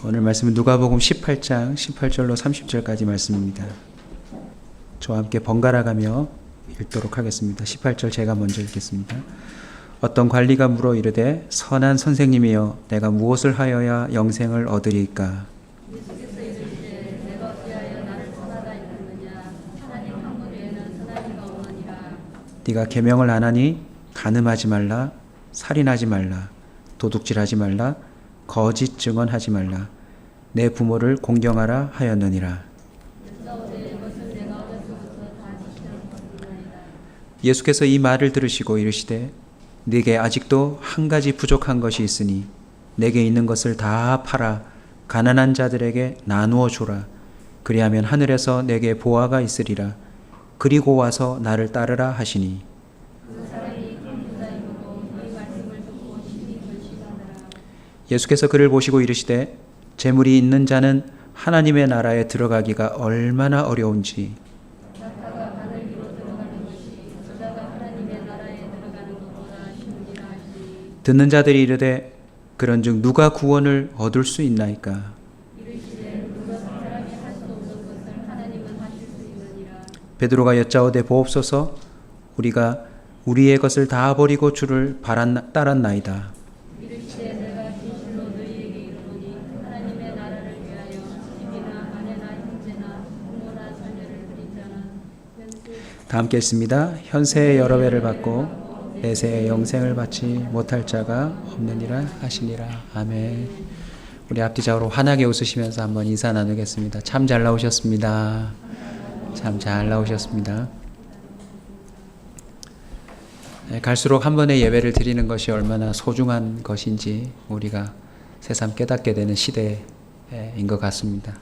오늘 말씀은 누가복음 18장 18절로 30절까지 말씀입니다. 저와 함께 번갈아 가며 읽도록 하겠습니다. 18절 제가 먼저 읽겠습니다. 어떤 관리가 물어 이르되 선한 선생님이여 내가 무엇을 하여야 영생을 얻으리이까? 예수께서 이르시되 내가 어찌하여 나를 선하다 일컫느냐 하나님 한 분 외에는 선한 이가 없느니라. 네가 계명을 안 하니 간음하지 말라, 살인하지 말라, 도둑질하지 말라, 거짓 증언하지 말라, 내 부모를 공경하라 하였느니라. 예수께서 이 말을 들으시고 이르시되 네게 아직도 한 가지 부족한 것이 있으니 내게 있는 것을 다 팔아 가난한 자들에게 나누어 주라. 그리하면 하늘에서 내게 보화가 있으리라. 그리고 와서 나를 따르라 하시니. 예수께서 그를 보시고 이르시되 재물이 있는 자는 하나님의 나라에 들어가기가 얼마나 어려운지. 듣는 자들이 이르되 그런즉 누가 구원을 얻을 수 있나이까? 베드로가 여짜오되 보옵소서. 우리가 우리의 것을 다 버리고 주를 따랐나이다. 다 함께 했습니다. 현세의 여러 배를 받고 내세의 영생을 받지 못할 자가 없느니라 하시니라. 아멘. 우리 앞뒤좌우로 환하게 웃으시면서 한번 인사 나누겠습니다. 참 잘 나오셨습니다. 참 잘 나오셨습니다. 갈수록 한 번의 예배를 드리는 것이 얼마나 소중한 것인지 우리가 새삼 깨닫게 되는 시대인 것 같습니다.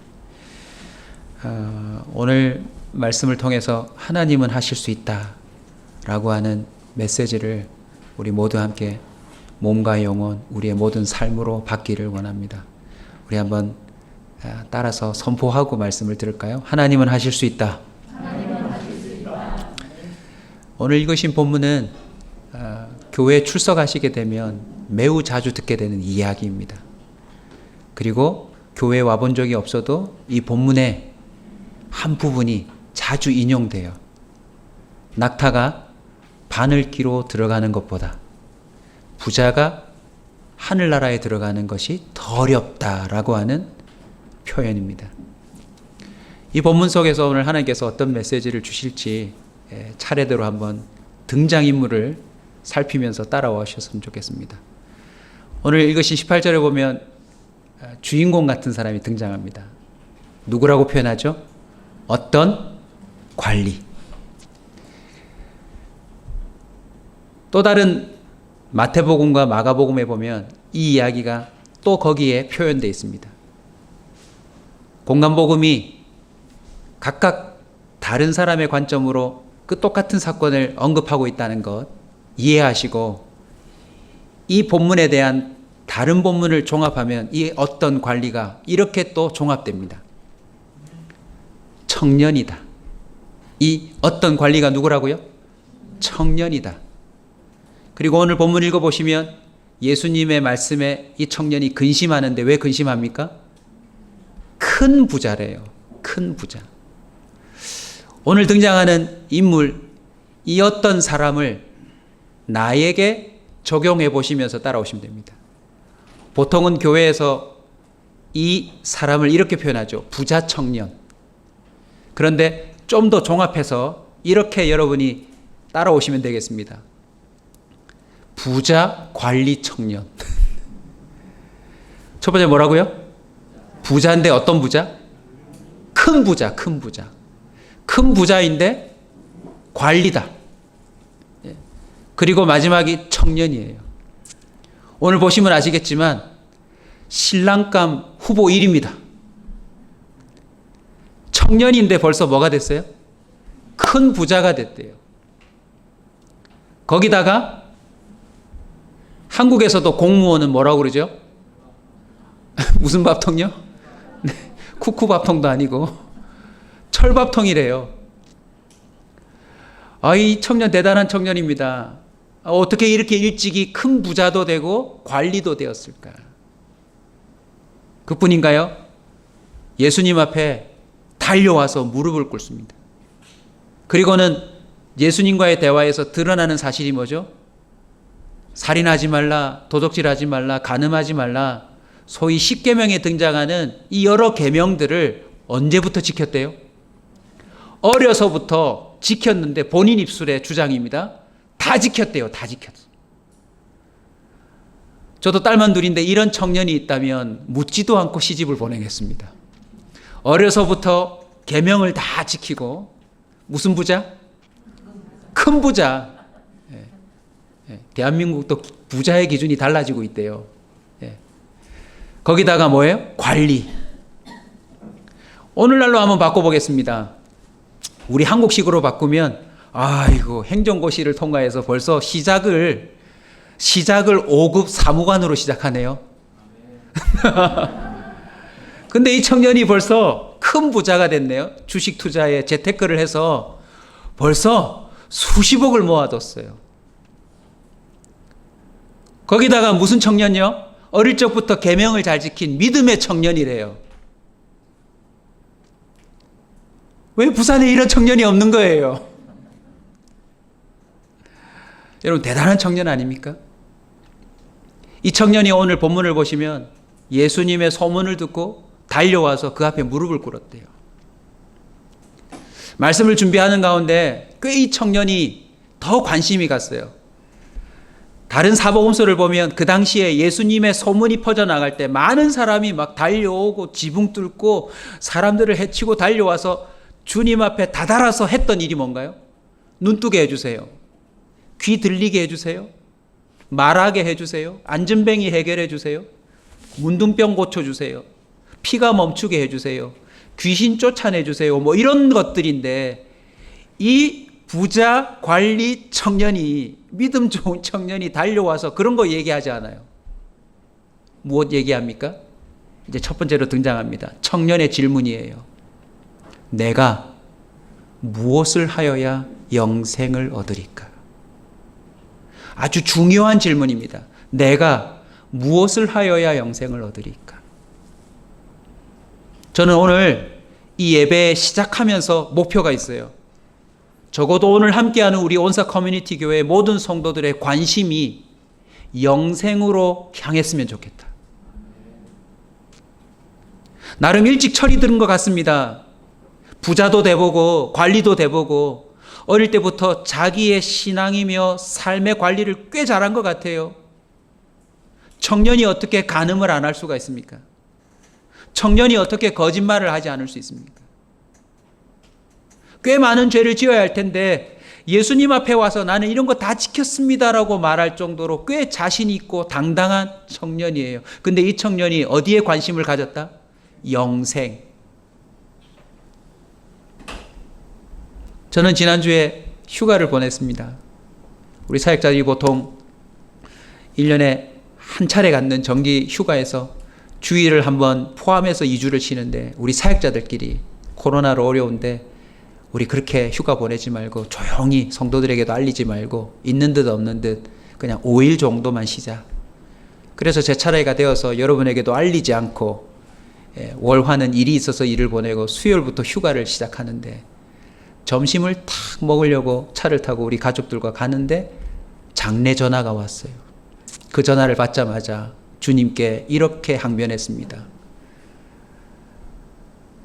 오늘 말씀을 통해서 하나님은 하실 수 있다 라고 하는 메시지를 우리 모두 함께 몸과 영혼, 우리의 모든 삶으로 받기를 원합니다. 우리 한번 따라서 선포하고 말씀을 들을까요? 하나님은 하실 수 있다. 하나님은 하실 수 있다. 오늘 읽으신 본문은 교회에 출석하시게 되면 매우 자주 듣게 되는 이야기입니다. 그리고 교회에 와본 적이 없어도 이 본문의 한 부분이 자주 인용돼요. 낙타가 바늘기로 들어가는 것보다 부자가 하늘나라에 들어가는 것이 더 어렵다라고 하는 표현입니다. 이 본문 속에서 오늘 하나님께서 어떤 메시지를 주실지 차례대로 한번 등장인물을 살피면서 따라와 주셨으면 좋겠습니다. 오늘 읽으신 18절에 보면 주인공 같은 사람이 등장합니다. 누구라고 표현하죠? 어떤 관리. 또 다른 마태복음과 마가복음에 보면 이 이야기가 또 거기에 표현되어 있습니다. 공간복음이 각각 다른 사람의 관점으로 그 똑같은 사건을 언급하고 있다는 것 이해하시고 이 본문에 대한 다른 본문을 종합하면 이 어떤 관리가 이렇게 또 종합됩니다. 청년이다. 이 어떤 관리가 누구라고요? 청년이다. 그리고 오늘 본문 읽어보시면 예수님의 말씀에 이 청년이 근심하는데 왜 근심합니까? 큰 부자래요. 큰 부자. 오늘 등장하는 인물, 이 어떤 사람을 나에게 적용해 보시면서 따라오시면 됩니다. 보통은 교회에서 이 사람을 이렇게 표현하죠. 부자 청년. 그런데 좀 더 종합해서 이렇게 여러분이 따라오시면 되겠습니다. 부자 관리 청년. 첫 번째 뭐라고요? 부자인데 어떤 부자? 큰 부자, 큰 부자. 큰 부자인데 관리다. 그리고 마지막이 청년이에요. 오늘 보시면 아시겠지만 신랑감 후보 1위입니다. 청년인데 벌써 뭐가 됐어요? 큰 부자가 됐대요. 거기다가 한국에서도 공무원은 뭐라고 그러죠? 무슨 밥통요? 네, 쿠쿠밥통도 아니고 철밥통이래요. 이 청년 대단한 청년입니다. 어떻게 이렇게 일찍이 큰 부자도 되고 관리도 되었을까? 그뿐인가요? 예수님 앞에 달려와서 무릎을 꿇습니다. 그리고는 예수님과의 대화에서 드러나는 사실이 뭐죠? 살인하지 말라, 도적질하지 말라, 간음하지 말라, 소위 십계명에 등장하는 이 여러 계명들을 언제부터 지켰대요? 어려서부터 지켰는데 본인 입술의 주장입니다. 다 지켰대요. 다 지켰어. 저도 딸만 둘인데 이런 청년이 있다면 묻지도 않고 시집을 보내겠습니다. 어려서부터 계명을 다 지키고 무슨 부자? 큰 부자. 대한민국도 부자의 기준이 달라지고 있대요. 거기다가 뭐예요? 관리. 오늘날로 한번 바꿔보겠습니다. 우리 한국식으로 바꾸면 아이고 행정고시를 통과해서 벌써 시작을 5급 사무관으로 시작하네요. 근데 이 청년이 벌써 큰 부자가 됐네요. 주식 투자에 재테크를 해서 벌써 수십억을 모아뒀어요. 거기다가 무슨 청년이요? 어릴 적부터 계명을 잘 지킨 믿음의 청년이래요. 왜 부산에 이런 청년이 없는 거예요? 여러분 대단한 청년 아닙니까? 이 청년이 오늘 본문을 보시면 예수님의 소문을 듣고 달려와서 그 앞에 무릎을 꿇었대요. 말씀을 준비하는 가운데 꽤 이 청년이 더 관심이 갔어요. 다른 사복음서를 보면 그 당시에 예수님의 소문이 퍼져나갈 때 많은 사람이 막 달려오고 지붕 뚫고 사람들을 해치고 달려와서 주님 앞에 다다라서 했던 일이 뭔가요? 눈 뜨게 해주세요. 귀 들리게 해주세요. 말하게 해주세요. 안진뱅이 해결해 주세요. 문둥병 고쳐주세요. 피가 멈추게 해주세요. 귀신 쫓아내주세요. 뭐 이런 것들인데 이 부자 관리 청년이 믿음 좋은 청년이 달려와서 그런 거 얘기하지 않아요. 무엇 얘기합니까? 이제 첫 번째로 등장합니다. 청년의 질문이에요. 내가 무엇을 하여야 영생을 얻으리까? 아주 중요한 질문입니다. 내가 무엇을 하여야 영생을 얻으리까? 저는 오늘 이 예배 시작하면서 목표가 있어요. 적어도 오늘 함께하는 우리 온사 커뮤니티 교회 모든 성도들의 관심이 영생으로 향했으면 좋겠다. 나름 일찍 철이 드는 것 같습니다. 부자도 돼보고 관리도 돼보고 어릴 때부터 자기의 신앙이며 삶의 관리를 꽤 잘한 것 같아요. 청년이 어떻게 간음을 안 할 수가 있습니까? 청년이 어떻게 거짓말을 하지 않을 수 있습니까? 꽤 많은 죄를 지어야 할 텐데 예수님 앞에 와서 나는 이런 거 다 지켰습니다라고 말할 정도로 꽤 자신 있고 당당한 청년이에요. 근데 이 청년이 어디에 관심을 가졌다? 영생. 저는 지난주에 휴가를 보냈습니다. 우리 사역자들이 보통 1년에 한 차례 갖는 정기 휴가에서 주일을 한번 포함해서 2주를 쉬는데 우리 사역자들끼리 코로나로 어려운데 우리 그렇게 휴가 보내지 말고 조용히 성도들에게도 알리지 말고 있는 듯 없는 듯 그냥 5일 정도만 쉬자. 그래서 제 차례가 되어서 여러분에게도 알리지 않고 월화는 일이 있어서 일을 보내고 수요일부터 휴가를 시작하는데 점심을 탁 먹으려고 차를 타고 우리 가족들과 가는데 장례 전화가 왔어요. 그 전화를 받자마자 주님께 이렇게 항변했습니다.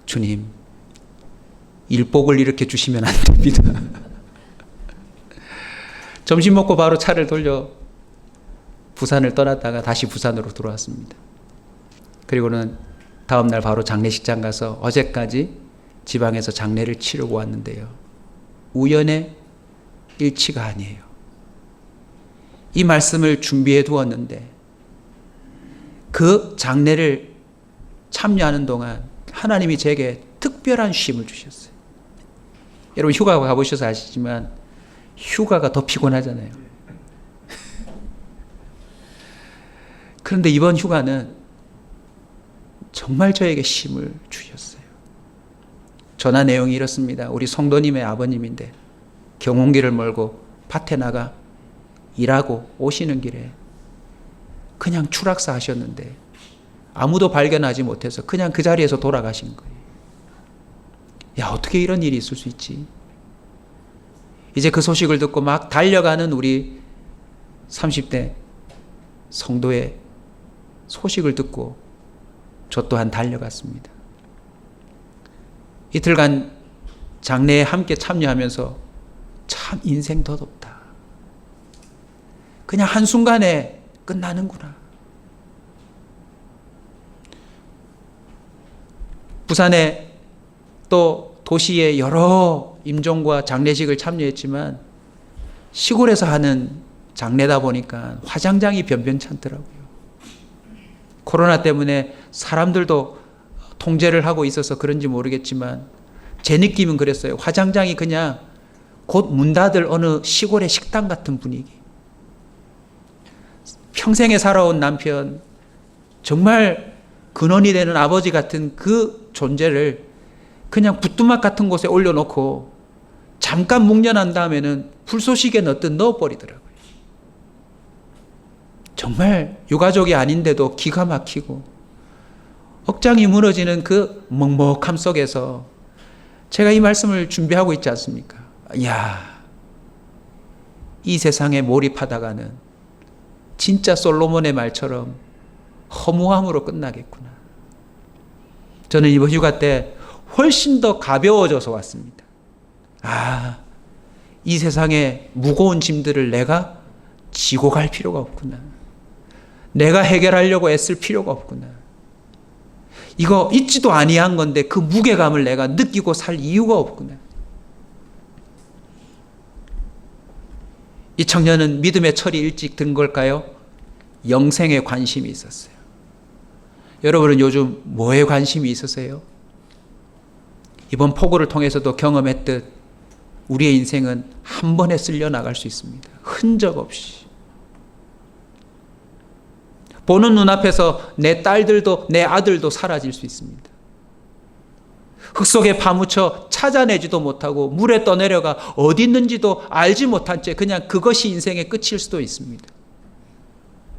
주님, 일복을 이렇게 주시면 안 됩니다. 점심 먹고 바로 차를 돌려 부산을 떠났다가 다시 부산으로 들어왔습니다. 그리고는 다음날 바로 장례식장 가서 어제까지 지방에서 장례를 치르고 왔는데요. 우연의 일치가 아니에요. 이 말씀을 준비해 두었는데 그 장례를 참여하는 동안 하나님이 제게 특별한 쉼을 주셨어요. 여러분 휴가 가보셔서 아시지만 휴가가 더 피곤하잖아요. 그런데 이번 휴가는 정말 저에게 쉼을 주셨어요. 전화 내용이 이렇습니다. 우리 성도님의 아버님인데 경운기를 몰고 밭에 나가 일하고 오시는 길에 그냥 추락사 하셨는데 아무도 발견하지 못해서 그냥 그 자리에서 돌아가신 거예요. 야, 어떻게 이런 일이 있을 수 있지? 이제 그 소식을 듣고 막 달려가는 우리 30대 성도의 소식을 듣고 저 또한 달려갔습니다. 이틀간 장례에 함께 참여하면서 참 인생 덧없다. 그냥 한순간에 끝나는구나. 부산에 또 도시의 여러 임종과 장례식을 참여했지만 시골에서 하는 장례다 보니까 화장장이 변변찮더라고요. 코로나 때문에 사람들도 통제를 하고 있어서 그런지 모르겠지만 제 느낌은 그랬어요. 화장장이 그냥 곧 문 닫을 어느 시골의 식당 같은 분위기. 평생에 살아온 남편, 정말 근원이 되는 아버지 같은 그 존재를 그냥 부뚜막 같은 곳에 올려놓고 잠깐 묵념한 다음에는 불쏘시개 넣듯 넣어버리더라고요. 정말 유가족이 아닌데도 기가 막히고 억장이 무너지는 그 먹먹함 속에서 제가 이 말씀을 준비하고 있지 않습니까? 이야, 이 세상에 몰입하다가는 진짜 솔로몬의 말처럼 허무함으로 끝나겠구나. 저는 이번 휴가 때 훨씬 더 가벼워져서 왔습니다. 아, 이 세상에 무거운 짐들을 내가 지고 갈 필요가 없구나. 내가 해결하려고 애쓸 필요가 없구나. 이거 있지도 아니한 건데 그 무게감을 내가 느끼고 살 이유가 없구나. 이 청년은 믿음의 철이 일찍 든 걸까요? 영생에 관심이 있었어요. 여러분은 요즘 뭐에 관심이 있으세요? 이번 폭우를 통해서도 경험했듯 우리의 인생은 한 번에 쓸려 나갈 수 있습니다. 흔적 없이. 보는 눈앞에서 내 딸들도 내 아들도 사라질 수 있습니다. 흙 속에 파묻혀 찾아내지도 못하고 물에 떠내려가 어디 있는지도 알지 못한 채 그냥 그것이 인생의 끝일 수도 있습니다.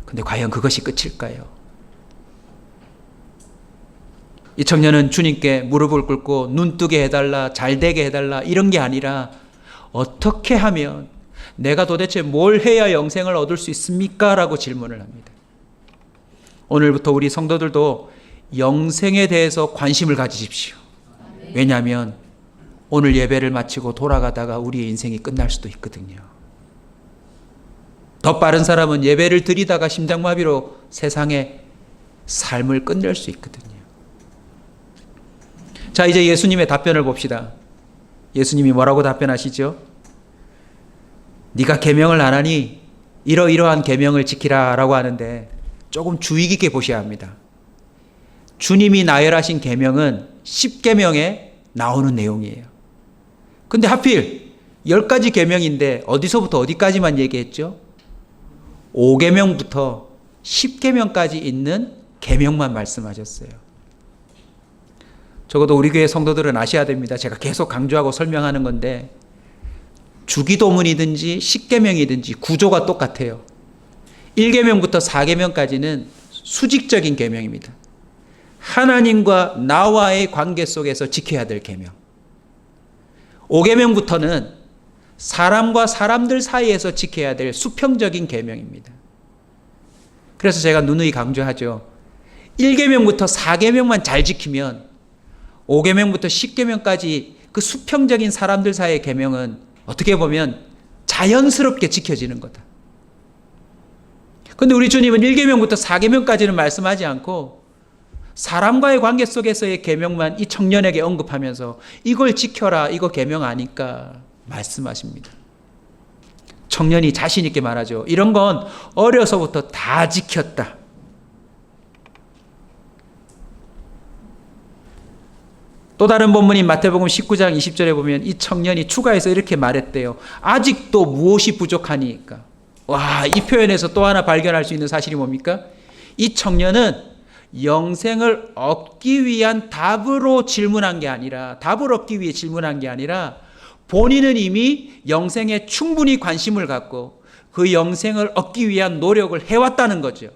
근데 과연 그것이 끝일까요? 이 청년은 주님께 무릎을 꿇고 눈 뜨게 해달라, 잘 되게 해달라 이런 게 아니라 어떻게 하면 내가 도대체 뭘 해야 영생을 얻을 수 있습니까? 라고 질문을 합니다. 오늘부터 우리 성도들도 영생에 대해서 관심을 가지십시오. 왜냐하면 오늘 예배를 마치고 돌아가다가 우리의 인생이 끝날 수도 있거든요. 더 빠른 사람은 예배를 드리다가 심장마비로 세상의 삶을 끝낼 수 있거든요. 자, 이제 예수님의 답변을 봅시다. 예수님이 뭐라고 답변하시죠? 네가 계명을 안 하니 이러이러한 계명을 지키라 라고 하는데 조금 주의 깊게 보셔야 합니다. 주님이 나열하신 계명은 10계명에 나오는 내용이에요. 근데 하필 10가지 계명인데 어디서부터 어디까지만 얘기했죠? 5계명부터 10계명까지 있는 계명만 말씀하셨어요. 적어도 우리 교회 성도들은 아셔야 됩니다. 제가 계속 강조하고 설명하는 건데 주기도문이든지 10계명이든지 구조가 똑같아요. 1계명부터 4계명까지는 수직적인 계명입니다. 하나님과 나와의 관계 속에서 지켜야 될 계명. 5계명부터는 사람과 사람들 사이에서 지켜야 될 수평적인 계명입니다. 그래서 제가 누누이 강조하죠. 1계명부터 4계명만 잘 지키면 5계명부터 10계명까지 그 수평적인 사람들 사이의 계명은 어떻게 보면 자연스럽게 지켜지는 거다. 그런데 우리 주님은 1계명부터 4계명까지는 말씀하지 않고 사람과의 관계 속에서의 계명만 이 청년에게 언급하면서 이걸 지켜라, 이거 계명 아니까 말씀하십니다. 청년이 자신 있게 말하죠. 이런 건 어려서부터 다 지켰다. 또 다른 본문인 마태복음 19장 20절에 보면 이 청년이 추가해서 이렇게 말했대요. 아직도 무엇이 부족하니까. 와, 이 표현에서 또 하나 발견할 수 있는 사실이 뭡니까? 이 청년은 영생을 얻기 위한 답으로 질문한 게 아니라, 답을 얻기 위해 질문한 게 아니라 본인은 이미 영생에 충분히 관심을 갖고 그 영생을 얻기 위한 노력을 해왔다는 거죠.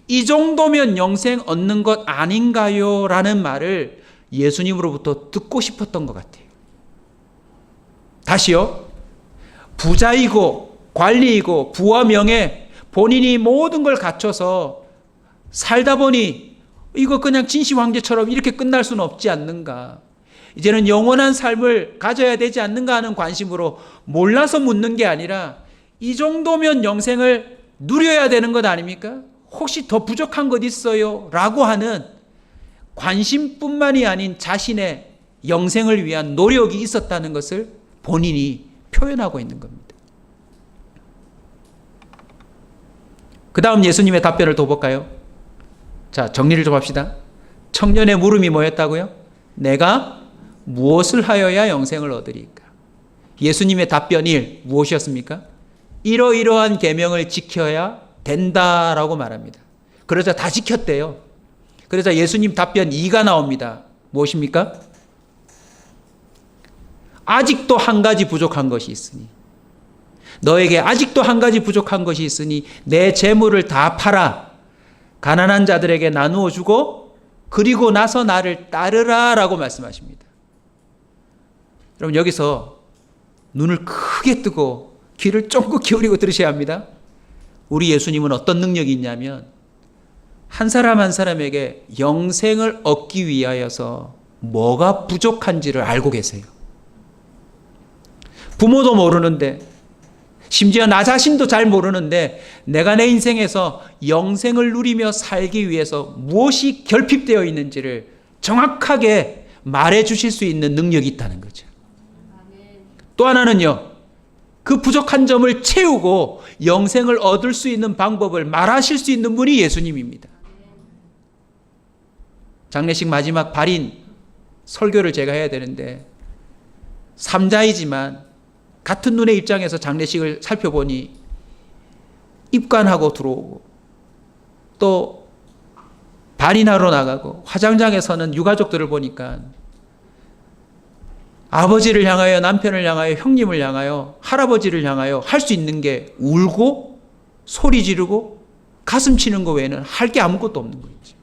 이 정도면 영생 얻는 것 아닌가요? 라는 말을 예수님으로부터 듣고 싶었던 것 같아요. 다시요. 부자이고 관리이고 부와 명예, 본인이 모든 걸 갖춰서 살다 보니 이거 그냥 진시 황제처럼 이렇게 끝날 수는 없지 않는가. 이제는 영원한 삶을 가져야 되지 않는가 하는 관심으로 몰라서 묻는 게 아니라 이 정도면 영생을 누려야 되는 것 아닙니까? 혹시 더 부족한 것 있어요? 라고 하는 관심뿐만이 아닌 자신의 영생을 위한 노력이 있었다는 것을 본인이 표현하고 있는 겁니다. 그 다음 예수님의 답변을 더 볼까요? 자, 정리를 좀 합시다. 청년의 물음이 뭐였다고요? 내가 무엇을 하여야 영생을 얻으리까? 예수님의 답변 1, 무엇이었습니까? 이러이러한 계명을 지켜야 된다라고 말합니다. 그러자 다 지켰대요. 그러자 예수님 답변 2가 나옵니다. 무엇입니까? 아직도 한 가지 부족한 것이 있으니, 너에게 아직도 한 가지 부족한 것이 있으니 내 재물을 다 팔아 가난한 자들에게 나누어 주고 그리고 나서 나를 따르라 라고 말씀하십니다. 여러분, 여기서 눈을 크게 뜨고 귀를 쫑긋 기울이고 들으셔야 합니다. 우리 예수님은 어떤 능력이 있냐면 한 사람 한 사람에게 영생을 얻기 위하여서 뭐가 부족한지를 알고 계세요. 부모도 모르는데, 심지어 나 자신도 잘 모르는데 내가 내 인생에서 영생을 누리며 살기 위해서 무엇이 결핍되어 있는지를 정확하게 말해 주실 수 있는 능력이 있다는 거죠. 또 하나는요, 그 부족한 점을 채우고 영생을 얻을 수 있는 방법을 말하실 수 있는 분이 예수님입니다. 장례식 마지막 발인 설교를 제가 해야 되는데, 삼자이지만 같은 눈의 입장에서 장례식을 살펴보니 입관하고 들어오고 또 발인하러 나가고 화장장에서는 유가족들을 보니까 아버지를 향하여, 남편을 향하여, 형님을 향하여, 할아버지를 향하여 할 수 있는 게 울고 소리 지르고 가슴 치는 거 외에는 할 게 아무것도 없는 거죠.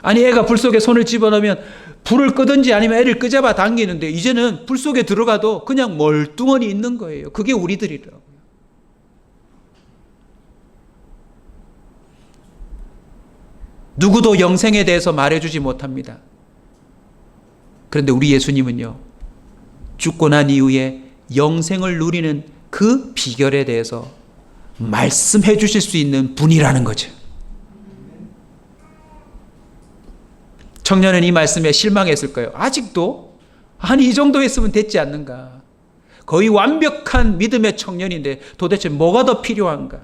아니, 애가 불 속에 손을 집어넣으면 불을 끄든지 아니면 애를 끄잡아 당기는데 이제는 불 속에 들어가도 그냥 멀뚱하니 있는 거예요. 그게 우리들이라고요. 누구도 영생에 대해서 말해주지 못합니다. 그런데 우리 예수님은요, 죽고 난 이후에 영생을 누리는 그 비결에 대해서 말씀해 주실 수 있는 분이라는 거죠. 청년은 이 말씀에 실망했을 거예요. 아직도? 아니, 이 정도 했으면 됐지 않는가. 거의 완벽한 믿음의 청년인데 도대체 뭐가 더 필요한가.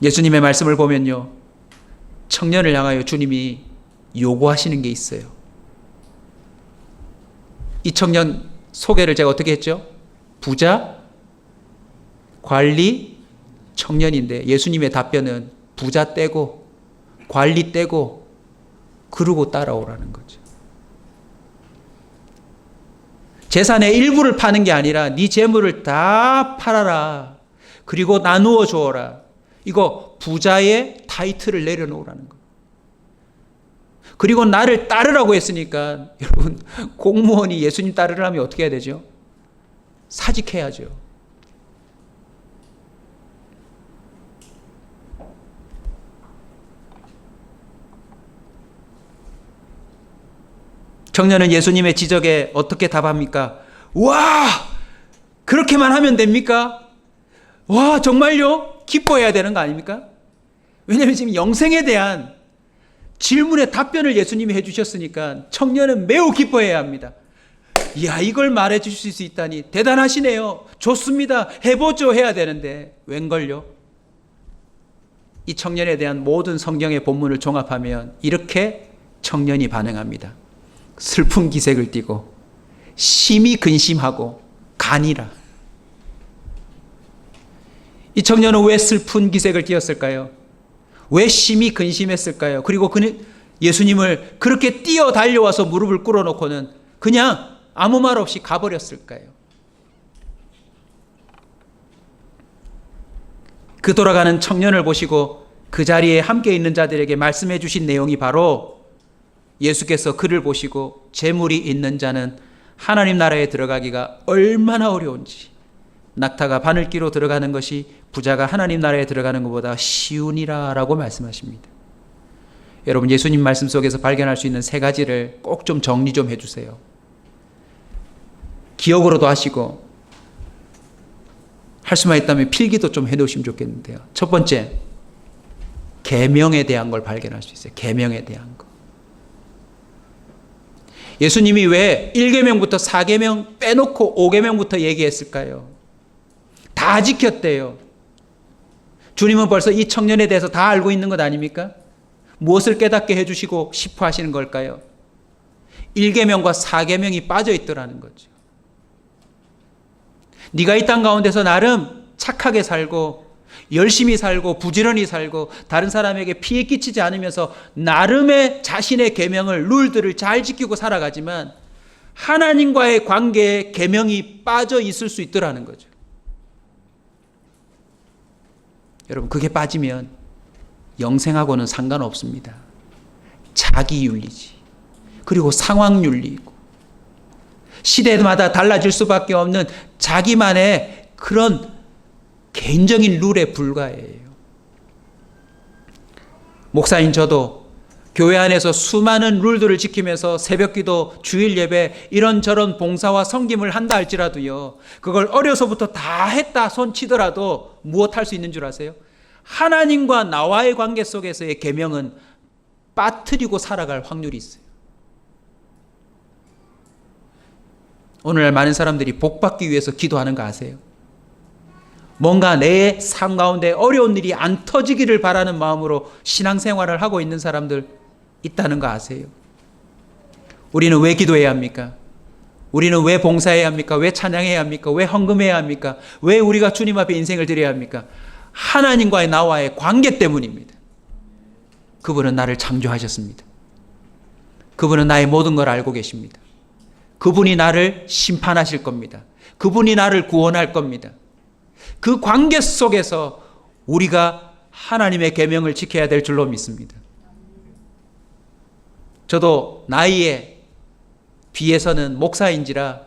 예수님의 말씀을 보면요, 청년을 향하여 주님이 요구하시는 게 있어요. 이 청년 소개를 제가 어떻게 했죠? 부자, 관리, 청년인데 예수님의 답변은 부자 떼고 관리 떼고 그러고 따라오라는 거죠. 재산의 일부를 파는 게 아니라 네 재물을 다 팔아라. 그리고 나누어 주어라. 이거 부자의 타이틀을 내려놓으라는 거예요. 그리고 나를 따르라고 했으니까 여러분, 공무원이 예수님 따르려면 어떻게 해야 되죠? 사직해야죠. 청년은 예수님의 지적에 어떻게 답합니까? 와! 그렇게만 하면 됩니까? 와, 정말요? 기뻐해야 되는 거 아닙니까? 왜냐하면 지금 영생에 대한 질문의 답변을 예수님이 해주셨으니까 청년은 매우 기뻐해야 합니다. 이야, 이걸 말해 주실 수 있다니 대단하시네요. 좋습니다. 해보죠. 해야 되는데 웬걸요? 이 청년에 대한 모든 성경의 본문을 종합하면 이렇게 청년이 반응합니다. 슬픈 기색을 띠고 심히 근심하고 간이라. 이 청년은 왜 슬픈 기색을 띠었을까요? 왜 심히 근심했을까요? 그리고 그는 예수님을 그렇게 뛰어 달려와서 무릎을 꿇어놓고는 그냥 아무 말 없이 가버렸을까요? 그 돌아가는 청년을 보시고 그 자리에 함께 있는 자들에게 말씀해 주신 내용이 바로 예수께서 그를 보시고 재물이 있는 자는 하나님 나라에 들어가기가 얼마나 어려운지, 낙타가 바늘기로 들어가는 것이 부자가 하나님 나라에 들어가는 것보다 쉬우니라 라고 말씀하십니다. 여러분, 예수님 말씀 속에서 발견할 수 있는 세 가지를 꼭 좀 정리 좀 해주세요. 기억으로도 하시고 할 수만 있다면 필기도 좀 해놓으시면 좋겠는데요. 첫 번째, 계명에 대한 걸 발견할 수 있어요. 계명에 대한 거. 예수님이 왜 1계명부터 4계명 빼놓고 5계명부터 얘기했을까요? 다 지켰대요. 주님은 벌써 이 청년에 대해서 다 알고 있는 것 아닙니까? 무엇을 깨닫게 해주시고 싶어 하시는 걸까요? 1계명과 4계명이 빠져 있더라는 거죠. 네가 이 땅 가운데서 나름 착하게 살고 열심히 살고 부지런히 살고 다른 사람에게 피해 끼치지 않으면서 나름의 자신의 계명을, 룰들을 잘 지키고 살아가지만 하나님과의 관계에 계명이 빠져 있을 수 있더라는 거죠. 여러분, 그게 빠지면 영생하고는 상관없습니다. 자기윤리지. 그리고 상황윤리이고 시대마다 달라질 수밖에 없는 자기만의 그런 개인적인 룰에 불과해요. 목사인 저도 교회 안에서 수많은 룰들을 지키면서 새벽기도, 주일예배, 이런저런 봉사와 섬김을 한다 할지라도요, 그걸 어려서부터 다 했다 손치더라도 무엇 할 수 있는 줄 아세요? 하나님과 나와의 관계 속에서의 계명은 빠뜨리고 살아갈 확률이 있어요. 오늘날 많은 사람들이 복받기 위해서 기도하는 거 아세요? 뭔가 내 삶 가운데 어려운 일이 안 터지기를 바라는 마음으로 신앙생활을 하고 있는 사람들 있다는 거 아세요? 우리는 왜 기도해야 합니까? 우리는 왜 봉사해야 합니까? 왜 찬양해야 합니까? 왜 헌금해야 합니까? 왜 우리가 주님 앞에 인생을 드려야 합니까? 하나님과의 나와의 관계 때문입니다. 그분은 나를 창조하셨습니다. 그분은 나의 모든 걸 알고 계십니다. 그분이 나를 심판하실 겁니다. 그분이 나를 구원할 겁니다. 그 관계 속에서 우리가 하나님의 계명을 지켜야 될 줄로 믿습니다. 저도 나이에 비해서는 목사인지라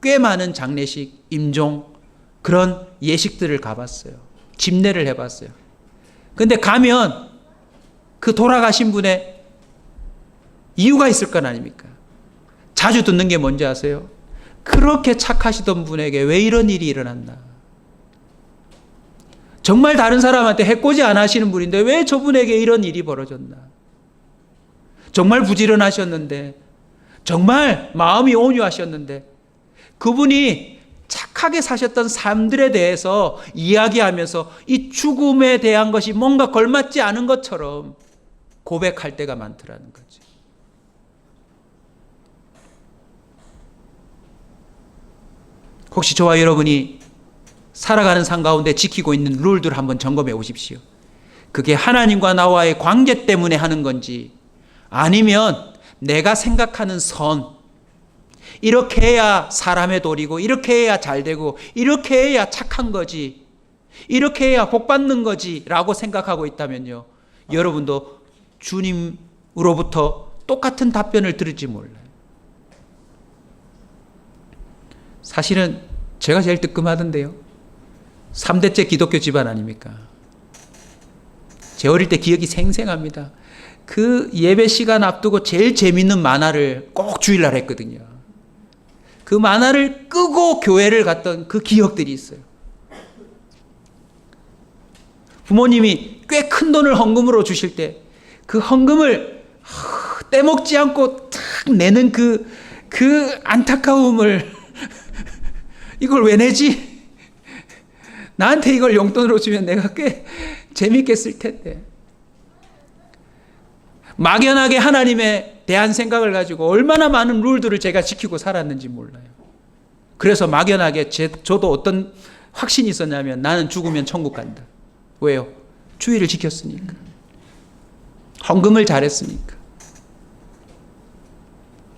꽤 많은 장례식, 임종, 그런 예식들을 가봤어요. 집례를 해봤어요. 근데 가면 그 돌아가신 분의 이유가 있을 건 아닙니까? 자주 듣는 게 뭔지 아세요? 그렇게 착하시던 분에게 왜 이런 일이 일어났나? 정말 다른 사람한테 해코지 안 하시는 분인데 왜 저분에게 이런 일이 벌어졌나? 정말 부지런하셨는데, 정말 마음이 온유하셨는데, 그분이 착하게 사셨던 삶들에 대해서 이야기하면서 이 죽음에 대한 것이 뭔가 걸맞지 않은 것처럼 고백할 때가 많더라는 거죠. 혹시 저와 여러분이 살아가는 삶 가운데 지키고 있는 룰들 한번 점검해 보십시오. 그게 하나님과 나와의 관계 때문에 하는 건지, 아니면 내가 생각하는 선, 이렇게 해야 사람의 도리고, 이렇게 해야 잘 되고, 이렇게 해야 착한 거지, 이렇게 해야 복 받는 거지 라고 생각하고 있다면요, 여러분도 주님으로부터 똑같은 답변을 들을지 몰라요. 사실은 제가 제일 뜨끔하던데요, 3대째 기독교 집안 아닙니까? 제 어릴 때 기억이 생생합니다. 그 예배 시간 앞두고 제일 재밌는 만화를 꼭 주일날 했거든요. 그 만화를 끄고 교회를 갔던 그 기억들이 있어요. 부모님이 꽤 큰 돈을 헌금으로 주실 때 그 헌금을 떼먹지 않고 탁 내는 그 안타까움을 이걸 왜 내지? 나한테 이걸 용돈으로 주면 내가 꽤 재밌게 쓸 텐데. 막연하게 하나님에 대한 생각을 가지고 얼마나 많은 룰들을 제가 지키고 살았는지 몰라요. 그래서 막연하게 저도 어떤 확신이 있었냐면, 나는 죽으면 천국 간다. 왜요? 주의를 지켰으니까. 헌금을 잘했으니까.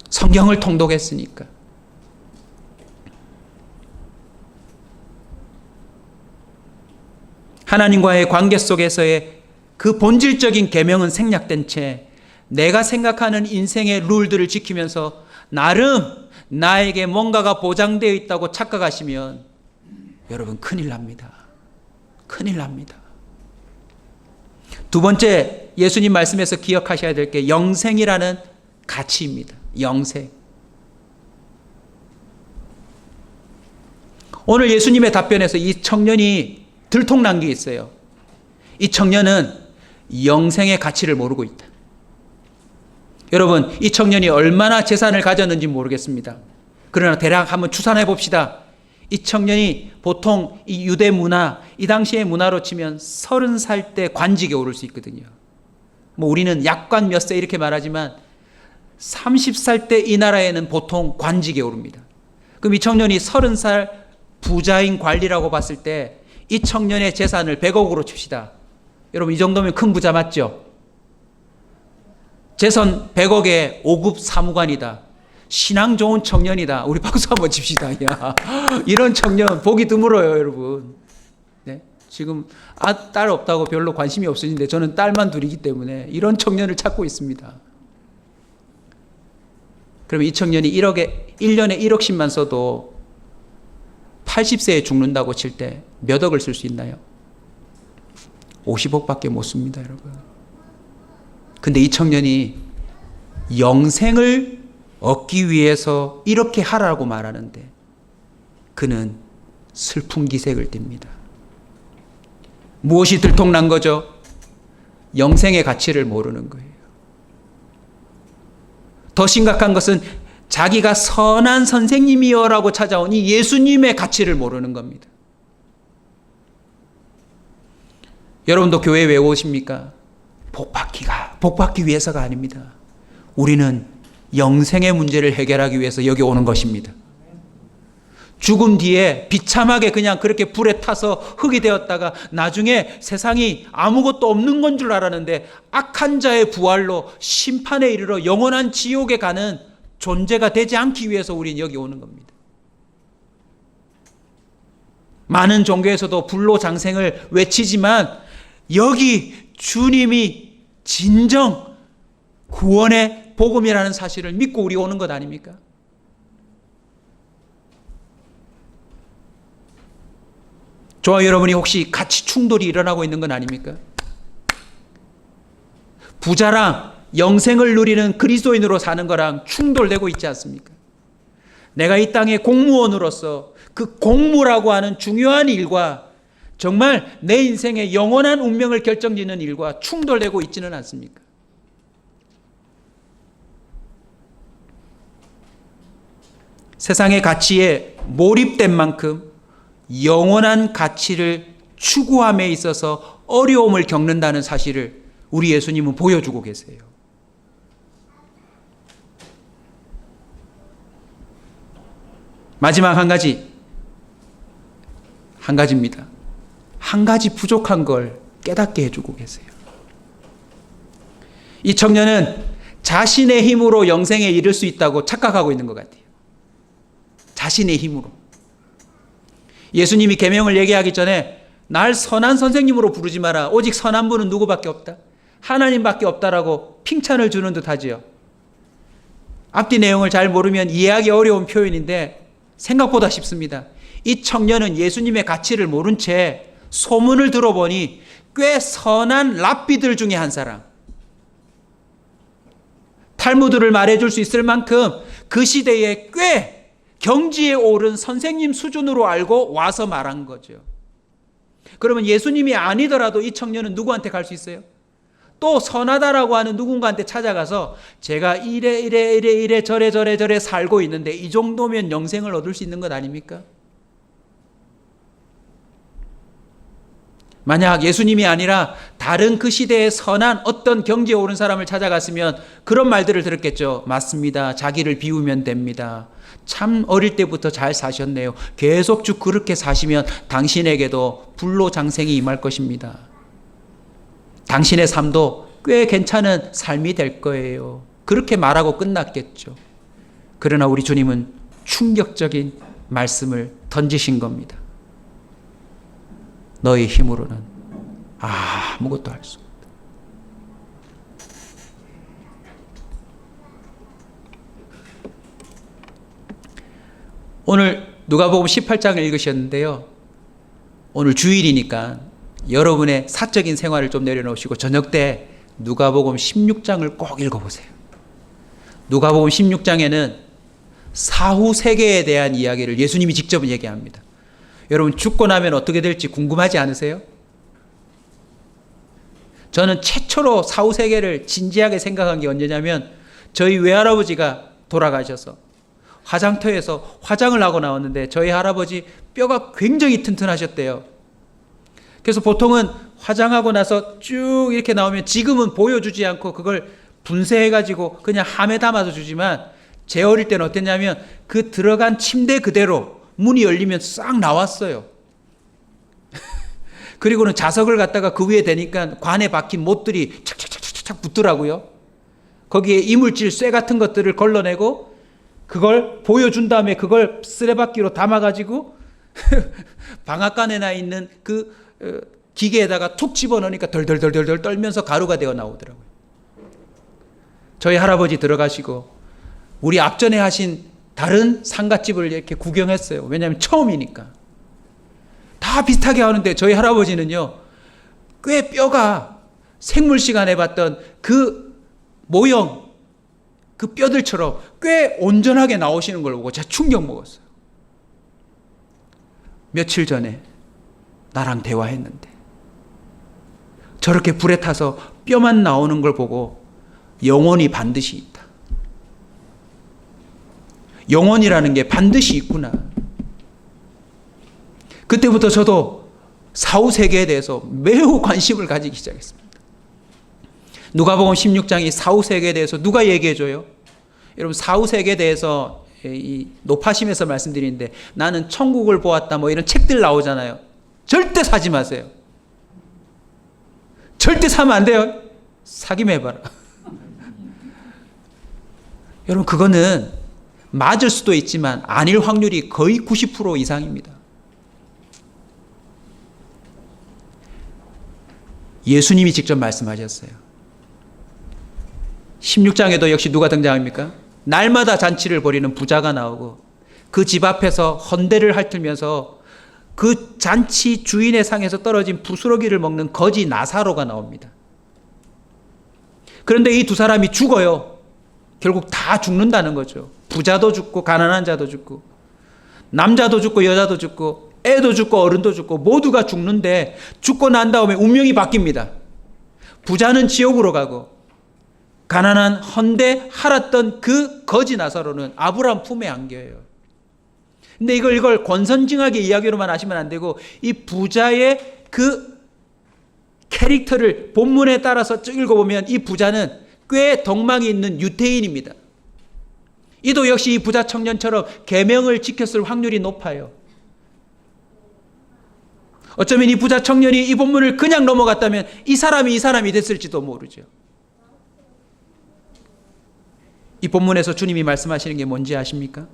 성경을 통독했으니까. 하나님과의 관계 속에서의 그 본질적인 계명은 생략된 채 내가 생각하는 인생의 룰들을 지키면서 나름 나에게 뭔가가 보장되어 있다고 착각하시면 여러분 큰일 납니다. 큰일 납니다. 두 번째, 예수님 말씀에서 기억하셔야 될 게 영생이라는 가치입니다. 영생. 오늘 예수님의 답변에서 이 청년이 들통난 게 있어요. 이 청년은 영생의 가치를 모르고 있다. 여러분, 이 청년이 얼마나 재산을 가졌는지 모르겠습니다. 그러나 대략 한번 추산해 봅시다. 이 청년이 보통 이 유대 문화, 이 당시의 문화로 치면 30살 때 관직에 오를 수 있거든요. 뭐 우리는 약관 몇 세 이렇게 말하지만 30살 때 이 나라에는 보통 관직에 오릅니다. 그럼 이 청년이 30살 부자인 관리라고 봤을 때 이 청년의 재산을 100억으로 칩시다. 여러분 이 정도면 큰 부자 맞죠? 재산 100억에 5급 사무관이다. 신앙 좋은 청년이다. 우리 박수 한번 칩시다. 야, 이런 청년 보기 드물어요, 여러분. 네? 지금 딸 없다고 별로 관심이 없으신데 저는 딸만 둘이기 때문에 이런 청년을 찾고 있습니다. 그럼 이 청년이 1년에 1억씩만 써도 80세에 죽는다고 칠 때 몇 억을 쓸 수 있나요? 50억밖에 못 씁니다, 여러분. 근데 이 청년이 영생을 얻기 위해서 이렇게 하라고 말하는데 그는 슬픈 기색을 띱니다. 무엇이 들통난 거죠? 영생의 가치를 모르는 거예요. 더 심각한 것은 자기가 선한 선생님이여라고 찾아온 이 예수님의 가치를 모르는 겁니다. 여러분도 교회에 왜 오십니까? 복받기 위해서가 아닙니다. 우리는 영생의 문제를 해결하기 위해서 여기 오는 것입니다. 죽음 뒤에 비참하게 그냥 그렇게 불에 타서 흙이 되었다가 나중에 세상이 아무것도 없는 건 줄 알았는데 악한 자의 부활로 심판에 이르러 영원한 지옥에 가는 존재가 되지 않기 위해서 우리는 여기 오는 겁니다. 많은 종교에서도 불로장생을 외치지만 여기 주님이 진정 구원의 복음이라는 사실을 믿고 우리 오는 것 아닙니까? 저와 여러분이 혹시 가치 충돌이 일어나고 있는 건 아닙니까? 부자랑 영생을 누리는 그리스도인으로 사는 거랑 충돌되고 있지 않습니까? 내가 이 땅의 공무원으로서 그 공무라고 하는 중요한 일과 정말 내 인생의 영원한 운명을 결정짓는 일과 충돌되고 있지는 않습니까? 세상의 가치에 몰입된 만큼 영원한 가치를 추구함에 있어서 어려움을 겪는다는 사실을 우리 예수님은 보여주고 계세요. 마지막 한 가지입니다. 한 가지 부족한 걸 깨닫게 해주고 계세요. 이 청년은 자신의 힘으로 영생에 이를 수 있다고 착각하고 있는 것 같아요. 자신의 힘으로. 예수님이 계명을 얘기하기 전에 날 선한 선생님으로 부르지 마라. 오직 선한 분은 누구밖에 없다. 하나님밖에 없다라고 칭찬을 주는 듯 하지요. 앞뒤 내용을 잘 모르면 이해하기 어려운 표현인데 생각보다 쉽습니다. 이 청년은 예수님의 가치를 모른 채 소문을 들어보니 꽤 선한 랍비들 중에 한 사람. 탈무드를 말해줄 수 있을 만큼 그 시대에 꽤 경지에 오른 선생님 수준으로 알고 와서 말한 거죠. 그러면 예수님이 아니더라도 이 청년은 누구한테 갈 수 있어요? 또 선하다라고 하는 누군가한테 찾아가서 제가 이래 저래 살고 있는데 이 정도면 영생을 얻을 수 있는 것 아닙니까? 만약 예수님이 아니라 다른 그 시대의 선한 어떤 경지에 오른 사람을 찾아갔으면 그런 말들을 들었겠죠. 맞습니다. 자기를 비우면 됩니다. 참 어릴 때부터 잘 사셨네요. 계속 쭉 그렇게 사시면 당신에게도 불로장생이 임할 것입니다. 당신의 삶도 꽤 괜찮은 삶이 될 거예요. 그렇게 말하고 끝났겠죠. 그러나 우리 주님은 충격적인 말씀을 던지신 겁니다. 너의 힘으로는 아무것도 할 수 없다. 오늘 누가복음 18장을 읽으셨는데요. 오늘 주일이니까 여러분의 사적인 생활을 좀 내려놓으시고 저녁 때 누가복음 16장을 꼭 읽어보세요. 누가복음 16장에는 사후 세계에 대한 이야기를 예수님이 직접 얘기합니다. 여러분 죽고 나면 어떻게 될지 궁금하지 않으세요? 저는 최초로 사후 세계를 진지하게 생각한 게 언제냐면 저희 외할아버지가 돌아가셔서 화장터에서 화장을 하고 나왔는데 저희 할아버지 뼈가 굉장히 튼튼하셨대요. 그래서 보통은 화장하고 나서 쭉 이렇게 나오면 지금은 보여주지 않고 그걸 분쇄해가지고 그냥 함에 담아서 주지만 제 어릴 때는 어땠냐면 그 들어간 침대 그대로 문이 열리면 싹 나왔어요. 그리고는 자석을 갖다가 그 위에 대니까 관에 박힌 못들이 착착착착착 붙더라고요. 거기에 이물질 쇠 같은 것들을 걸러내고 그걸 보여준 다음에 그걸 쓰레받기로 담아가지고 방앗간에나 있는 그 기계에다가 툭 집어넣으니까 덜덜덜덜 떨면서 가루가 되어 나오더라고요. 저희 할아버지 들어가시고 우리 앞전에 하신 다른 상갓집을 이렇게 구경했어요. 왜냐하면 처음이니까. 다 비슷하게 하는데 저희 할아버지는요, 꽤 뼈가 생물 시간에 봤던 그 모형, 그 뼈들처럼 꽤 온전하게 나오시는 걸 보고 제가 충격 먹었어요. 며칠 전에 나랑 대화했는데 저렇게 불에 타서 뼈만 나오는 걸 보고 영혼이 반드시 있다. 영혼이라는 게 반드시 있구나. 그때부터 저도 사후 세계에 대해서 매우 관심을 가지기 시작했습니다. 누가복음 16장이 사후 세계에 대해서 누가 얘기해 줘요? 여러분 사후 세계에 대해서 이 노파심에서 말씀드리는데 나는 천국을 보았다 뭐 이런 책들 나오잖아요. 절대 사지 마세요. 절대 사면 안 돼요. 사기만 해봐라. 여러분 그거는 맞을 수도 있지만 아닐 확률이 거의 90% 이상입니다. 예수님이 직접 말씀하셨어요. 16장에도 역시 누가 등장합니까? 날마다 잔치를 벌이는 부자가 나오고 그 집 앞에서 헌대를 핥으면서 그 잔치 주인의 상에서 떨어진 부스러기를 먹는 거지 나사로가 나옵니다. 그런데 이 두 사람이 죽어요. 결국 다 죽는다는 거죠. 부자도 죽고 가난한 자도 죽고 남자도 죽고 여자도 죽고 애도 죽고 어른도 죽고 모두가 죽는데 죽고 난 다음에 운명이 바뀝니다. 부자는 지옥으로 가고 가난한 헌데 할았던 그 거지 나사로는 아브라함 품에 안겨요. 근데 이걸 권선징악의 이야기로만 하시면 안 되고 이 부자의 그 캐릭터를 본문에 따라서 쭉 읽어보면 이 부자는 꽤 덕망이 있는 유태인입니다. 이도 역시 이 부자 청년처럼 계명을 지켰을 확률이 높아요. 어쩌면 이 부자 청년이 이 본문을 그냥 넘어갔다면 이 사람이 됐을지도 모르죠. 이 본문에서 주님이 말씀하시는 게 뭔지 아십니까?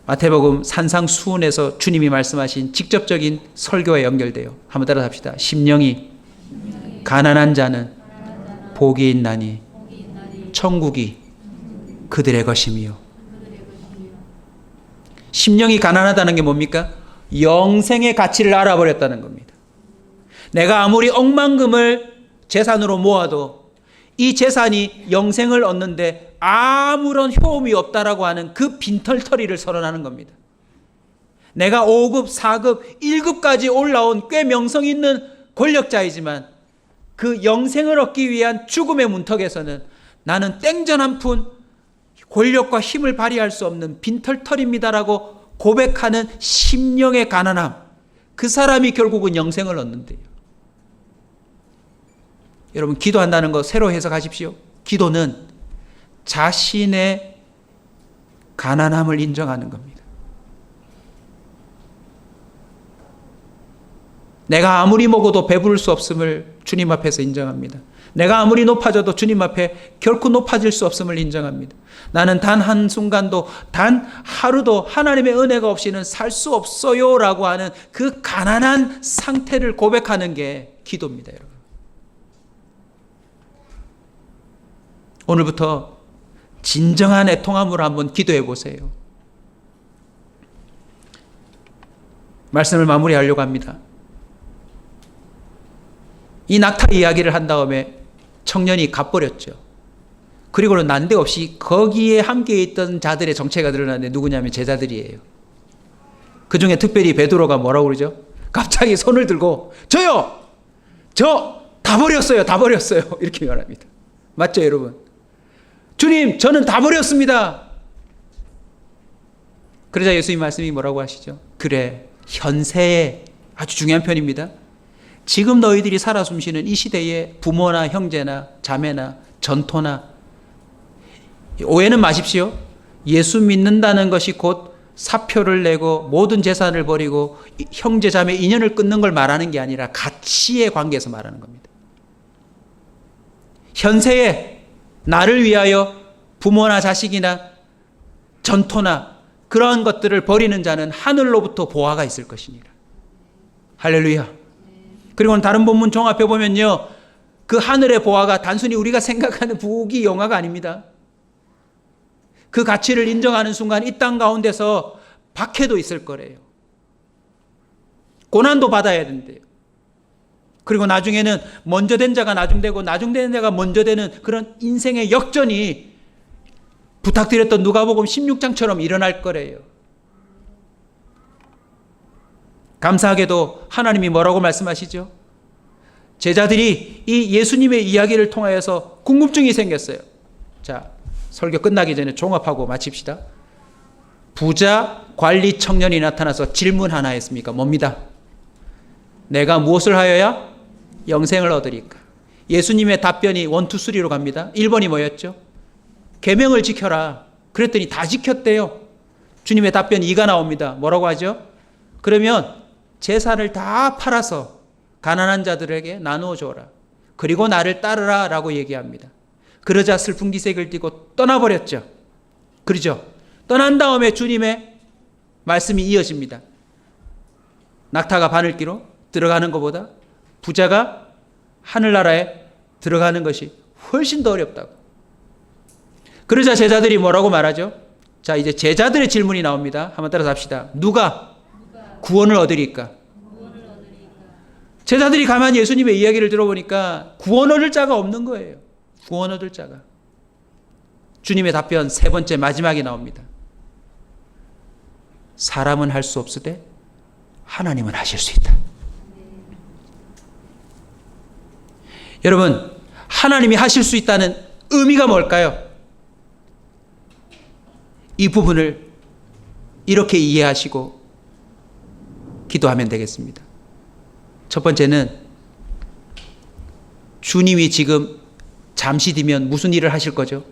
마태복음 산상수훈에서 주님이 말씀하신 직접적인 설교에 연결돼요. 한번 따라 합시다. 심령이 가난한 자는 복이 있나니 천국이 그들의 것이며. 심령이 가난하다는 게 뭡니까? 영생의 가치를 알아버렸다는 겁니다. 내가 아무리 억만금을 재산으로 모아도 이 재산이 영생을 얻는데 아무런 효험이 없다라고 하는 그 빈털터리를 선언하는 겁니다. 내가 5급, 4급, 1급까지 올라온 꽤 명성 있는 권력자이지만 그 영생을 얻기 위한 죽음의 문턱에서는 나는 땡전 한 푼 권력과 힘을 발휘할 수 없는 빈털터리입니다라고 고백하는 심령의 가난함, 그 사람이 결국은 영생을 얻는데요. 여러분 기도한다는 거 새로 해석하십시오. 기도는 자신의 가난함을 인정하는 겁니다. 내가 아무리 먹어도 배부를 수 없음을 주님 앞에서 인정합니다. 내가 아무리 높아져도 주님 앞에 결코 높아질 수 없음을 인정합니다. 나는 단 한순간도 단 하루도 하나님의 은혜가 없이는 살 수 없어요 라고 하는 그 가난한 상태를 고백하는 게 기도입니다. 여러분. 오늘부터 진정한 애통함으로 한번 기도해 보세요. 말씀을 마무리하려고 합니다. 이 낙타 이야기를 한 다음에 청년이 갚버렸죠. 그리고는 난데없이 거기에 함께 있던 자들의 정체가 드러나는데 누구냐면 제자들이에요. 그 중에 특별히 베드로가 뭐라고 그러죠? 갑자기 손을 들고 저요! 저 다 버렸어요. 다 버렸어요. 이렇게 말합니다. 맞죠 여러분? 주님 저는 다 버렸습니다. 그러자 예수님 말씀이 뭐라고 하시죠? 그래 현세에 아주 중요한 편입니다. 지금 너희들이 살아 숨쉬는 이 시대에 부모나 형제나 자매나 전토나 오해는 마십시오. 예수 믿는다는 것이 곧 사표를 내고 모든 재산을 버리고 형제 자매 인연을 끊는 걸 말하는 게 아니라 가치의 관계에서 말하는 겁니다. 현세에 나를 위하여 부모나 자식이나 전토나 그러한 것들을 버리는 자는 하늘로부터 보화가 있을 것이니라. 할렐루야. 그리고 다른 본문 종합해 보면요, 그 하늘의 보화가 단순히 우리가 생각하는 부귀 영화가 아닙니다. 그 가치를 인정하는 순간 이 땅 가운데서 박해도 있을 거래요. 고난도 받아야 된대요. 그리고 나중에는 먼저 된 자가 나중되고 나중된 자가 먼저 되는 그런 인생의 역전이 부탁드렸던 누가복음 16장처럼 일어날 거래요. 감사하게도 하나님이 뭐라고 말씀하시죠? 제자들이 이 예수님의 이야기를 통하여서 궁금증이 생겼어요. 자, 설교 끝나기 전에 종합하고 마칩시다. 부자 관리 청년이 나타나서 질문 하나 했습니까? 뭡니다? 내가 무엇을 하여야 영생을 얻으리까? 예수님의 답변이 1, 2, 3로 갑니다. 1번이 뭐였죠? 계명을 지켜라. 그랬더니 다 지켰대요. 주님의 답변 2가 나옵니다. 뭐라고 하죠? 그러면 재산을 다 팔아서 가난한 자들에게 나누어 줘라. 그리고 나를 따르라 라고 얘기합니다. 그러자 슬픈 기색을 띠고 떠나버렸죠. 그러죠? 떠난 다음에 주님의 말씀이 이어집니다. 낙타가 바늘기로 들어가는 것보다 부자가 하늘나라에 들어가는 것이 훨씬 더 어렵다고. 그러자 제자들이 뭐라고 말하죠? 자, 이제 제자들의 질문이 나옵니다. 한번 따라서 합시다. 누가 구원을 얻으리까? 제자들이 가만히 예수님의 이야기를 들어보니까 구원 얻을 자가 없는 거예요. 구원 얻을 자가. 주님의 답변 세 번째 마지막에 나옵니다. 사람은 할 수 없으되 하나님은 하실 수 있다. 여러분, 하나님이 하실 수 있다는 의미가 뭘까요? 이 부분을 이렇게 이해하시고 기도하면 되겠습니다. 첫 번째는 주님이 지금 잠시 뒤면 무슨 일을 하실 거죠?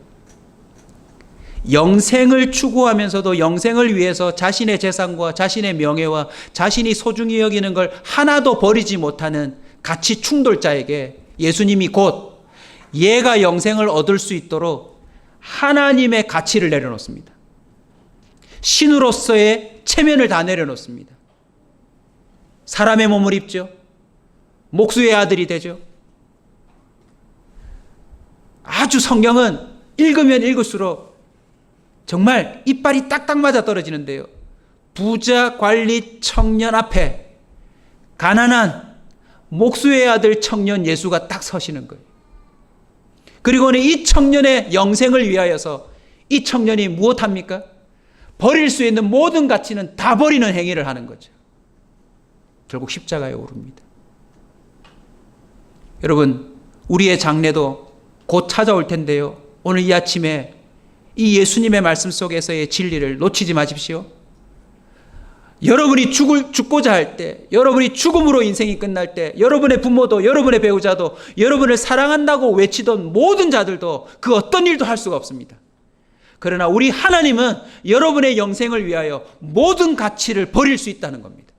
영생을 추구하면서도 영생을 위해서 자신의 재산과 자신의 명예와 자신이 소중히 여기는 걸 하나도 버리지 못하는 가치 충돌자에게 예수님이 곧 얘가 영생을 얻을 수 있도록 하나님의 가치를 내려놓습니다. 신으로서의 체면을 다 내려놓습니다. 사람의 몸을 입죠. 목수의 아들이 되죠. 아주 성경은 읽으면 읽을수록 정말 이빨이 딱딱 맞아 떨어지는데요. 부자 관리 청년 앞에 가난한 목수의 아들 청년 예수가 딱 서시는 거예요. 그리고는 이 청년의 영생을 위하여서 이 청년이 무엇합니까? 버릴 수 있는 모든 가치는 다 버리는 행위를 하는 거죠. 결국 십자가에 오릅니다. 여러분, 우리의 장래도 곧 찾아올 텐데요. 오늘 이 아침에 이 예수님의 말씀 속에서의 진리를 놓치지 마십시오. 여러분이 죽고자 할 때, 여러분이 죽음으로 인생이 끝날 때, 여러분의 부모도, 여러분의 배우자도, 여러분을 사랑한다고 외치던 모든 자들도 그 어떤 일도 할 수가 없습니다. 그러나 우리 하나님은 여러분의 영생을 위하여 모든 가치를 버릴 수 있다는 겁니다.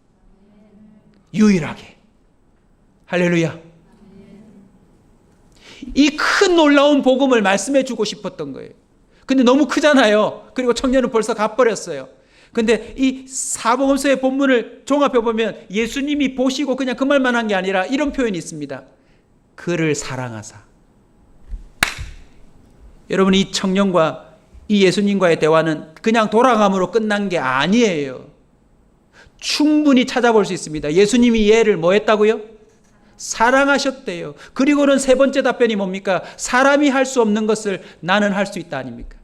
유일하게. 할렐루야. 이 큰 놀라운 복음을 말씀해 주고 싶었던 거예요. 근데 너무 크잖아요. 그리고 청년은 벌써 가버렸어요. 근데 이 사복음서의 본문을 종합해 보면 예수님이 보시고 그냥 그 말만 한 게 아니라 이런 표현이 있습니다. 그를 사랑하사. 여러분, 이 청년과 이 예수님과의 대화는 그냥 돌아감으로 끝난 게 아니에요. 충분히 찾아볼 수 있습니다. 예수님이 얘를 뭐 했다고요? 사랑하셨대요. 그리고는 세 번째 답변이 뭡니까? 사람이 할 수 없는 것을 나는 할 수 있다 아닙니까?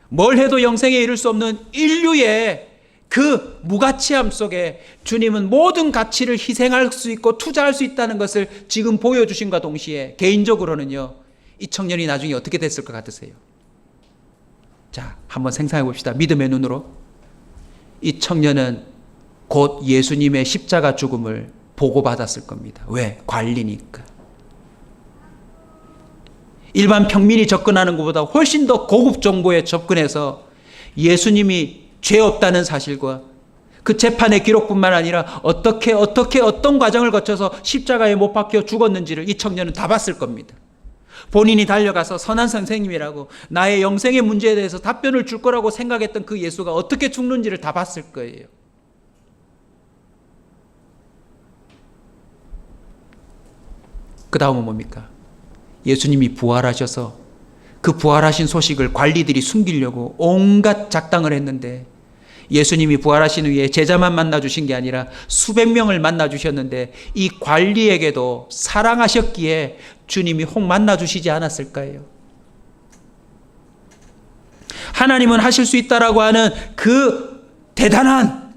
뭘 해도 영생에 이를 수 없는 인류의 그 무가치함 속에 주님은 모든 가치를 희생할 수 있고 투자할 수 있다는 것을 지금 보여주신과 동시에 개인적으로는요, 이 청년이 나중에 어떻게 됐을 것 같으세요? 자, 한번 생각해 봅시다. 믿음의 눈으로. 이 청년은 곧 예수님의 십자가 죽음을 보고받았을 겁니다. 왜? 관리니까. 일반 평민이 접근하는 것보다 훨씬 더 고급 정보에 접근해서 예수님이 죄 없다는 사실과 그 재판의 기록뿐만 아니라 어떻게 어떤 과정을 거쳐서 십자가에 못 박혀 죽었는지를 이 청년은 다 봤을 겁니다. 본인이 달려가서 선한 선생님이라고 나의 영생의 문제에 대해서 답변을 줄 거라고 생각했던 그 예수가 어떻게 죽는지를 다 봤을 거예요. 그 다음은 뭡니까? 예수님이 부활하셔서 그 부활하신 소식을 관리들이 숨기려고 온갖 작당을 했는데 예수님이 부활하신 후에 제자만 만나주신 게 아니라 수백 명을 만나주셨는데 이 관리에게도 사랑하셨기에 주님이 혹 만나주시지 않았을까요? 하나님은 하실 수 있다라고 하는 그 대단한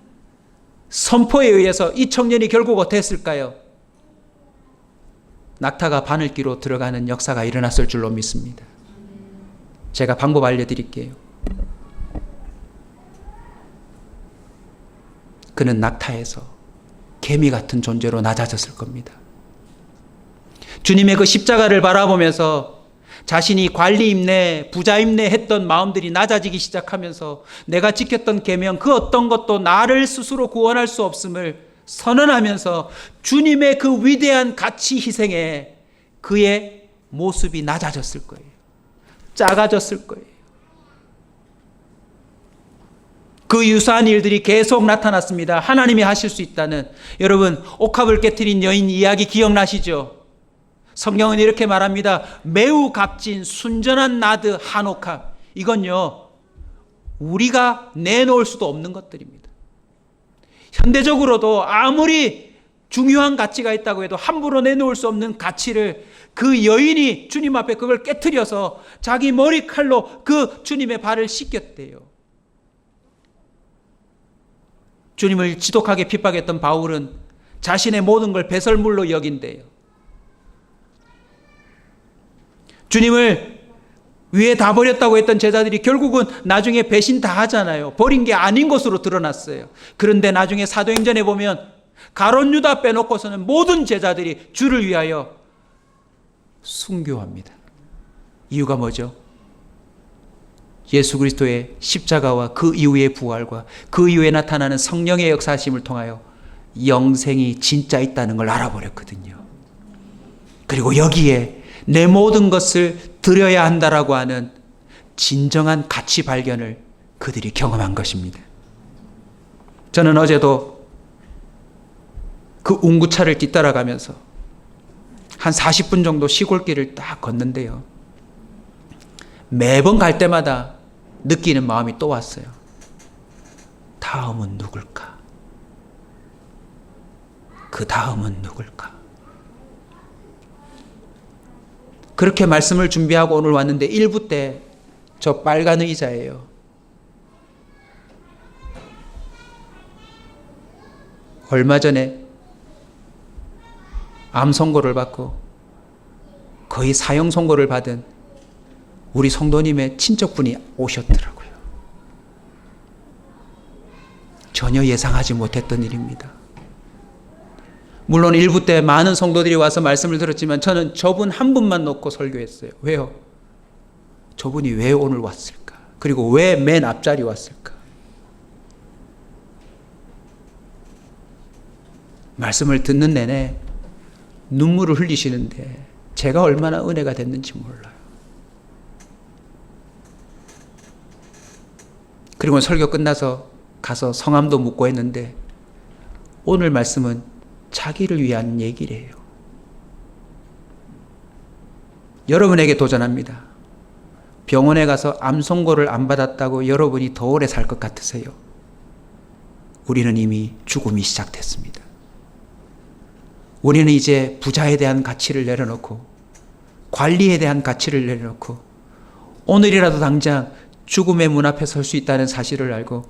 선포에 의해서 이 청년이 결국 어떻게 했을까요? 낙타가 바늘기로 들어가는 역사가 일어났을 줄로 믿습니다. 제가 방법 알려드릴게요. 그는 낙타에서 개미 같은 존재로 낮아졌을 겁니다. 주님의 그 십자가를 바라보면서 자신이 관리임내, 부자임내 했던 마음들이 낮아지기 시작하면서 내가 지켰던 계명 그 어떤 것도 나를 스스로 구원할 수 없음을 선언하면서 주님의 그 위대한 가치 희생에 그의 모습이 낮아졌을 거예요. 작아졌을 거예요. 그 유사한 일들이 계속 나타났습니다. 하나님이 하실 수 있다는. 여러분, 옥합을 깨트린 여인 이야기 기억나시죠? 성경은 이렇게 말합니다. 매우 값진 순전한 나드 한 옥합. 이건요, 우리가 내놓을 수도 없는 것들입니다. 현대적으로도 아무리 중요한 가치가 있다고 해도 함부로 내놓을 수 없는 가치를 그 여인이 주님 앞에 그걸 깨트려서 자기 머리칼로 그 주님의 발을 씻겼대요. 주님을 지독하게 핍박했던 바울은 자신의 모든 걸 배설물로 여긴대요. 주님을 위에 다 버렸다고 했던 제자들이 결국은 나중에 배신 다 하잖아요. 버린 게 아닌 것으로 드러났어요. 그런데 나중에 사도행전에 보면 가룟 유다 빼놓고서는 모든 제자들이 주를 위하여 순교합니다. 이유가 뭐죠? 예수 그리스도의 십자가와 그 이후의 부활과 그 이후에 나타나는 성령의 역사하심을 통하여 영생이 진짜 있다는 걸 알아버렸거든요. 그리고 여기에 내 모든 것을 드려야 한다라고 하는 진정한 가치 발견을 그들이 경험한 것입니다. 저는 어제도 그 운구차를 뒤따라가면서 한 40분 정도 시골길을 딱 걷는데요. 매번 갈 때마다 느끼는 마음이 또 왔어요. 다음은 누굴까? 그 다음은 누굴까? 그렇게 말씀을 준비하고 오늘 왔는데 1부 때 저 빨간 의자예요. 얼마 전에 암 선고를 받고 거의 사형 선고를 받은 우리 성도님의 친척분이 오셨더라고요. 전혀 예상하지 못했던 일입니다. 물론 1부 때 많은 성도들이 와서 말씀을 들었지만 저는 저분 한 분만 놓고 설교했어요. 왜요? 저분이 왜 오늘 왔을까? 그리고 왜 맨 앞자리 왔을까? 말씀을 듣는 내내 눈물을 흘리시는데 제가 얼마나 은혜가 됐는지 몰라요. 그리고 설교 끝나서 가서 성함도 묻고 했는데 오늘 말씀은 자기를 위한 얘기래요. 여러분에게 도전합니다. 병원에 가서 암 선고를 안 받았다고 여러분이 더 오래 살 것 같으세요? 우리는 이미 죽음이 시작됐습니다. 우리는 이제 부자에 대한 가치를 내려놓고 관리에 대한 가치를 내려놓고 오늘이라도 당장 죽음의 문 앞에 설 수 있다는 사실을 알고